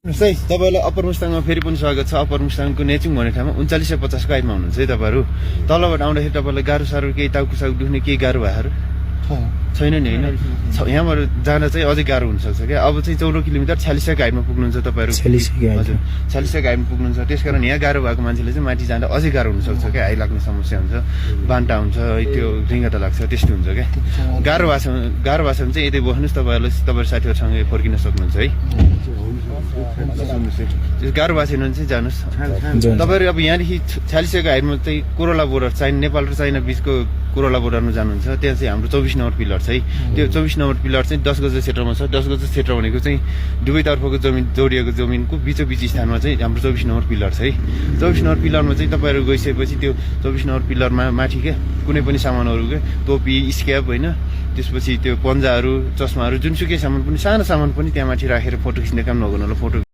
तपाईलाई अप्पर मुस्ताङमा फेरि पनि स्वागत छ। अप्पर मुस्ताङको नेचुङ भन्ने ठाउँमा 3950 को हाइटमा हुनुहुन्छ है तपाईहरु। तलबाट आउँदाखेरि तपाईलाई गाह्रो साह्रो केही टाउको दुख्ने केही गाह्रो भएर छैन नि हैन। यहाँबाट जान चाहिँ अझै गाह्रो हुन सक्छ क्या। अब चाहिँ 14 किलोमिटर 46 को हाइटमा पुग्नुहुन्छ तपाईहरु। हजुर 46 को हाइटमा पुग्नुहुन्छ। त्यसकारण यहाँ गाह्रो भएको मान्छेले चाहिँ माथि जाँदा अझै गाह्रो हुन सक्छ क्या। हाइ लाग्ने समस्या हुन्छ, बान्टा हुन्छ, त्यो रिङ्गटा लाग्छ, त्यस्तो हुन्छ क्या। गाह्रो भएको छ भने चाहिँ यतै बस्नुस्। तपाईहरुले तपाईहरु साथीहरुसँग फर्किन सक्नुहुन्छ है। गाह्रो भएको छैन भने चाहिँ जानुस्। तपाईहरु अब यहाँदेखि 46 को हाइटमा चाहिँ कोरोला बोर्डर चाइना, नेपाल र चाइना बीचको कोरोला बोर्डरमा जानुहुन्छ। त्यहाँ चाहिँ हाम्रो 24 नम्बर पिलर छ है। त्यो 24 नम्बर पिलर चाहिँ 10 गज क्षेत्रमा छ। 10 गज क्षेत्र भनेको चाहिँ दुवैतर्फको जमिन जोडिएको जमिनको बीचोबीच स्थानमा चाहिँ हाम्रो 24 नम्बर पिलर छ है। 24 नम्बर पिलरमा चाहिँ तपाईहरु गइसकेपछि त्यो 24 नम्बर पिलरमा माथि के कुनै पनि सामानहरु के टोपी, स्क्याप हैन, त्यसपछि त्यो पन्जाहरु, चस्माहरु, जुनसुकै सामान पनि, सानो सामान पनि त्यहाँ माथि राखेर फोटो खिच्ने काम नगर्नु होला। फोटो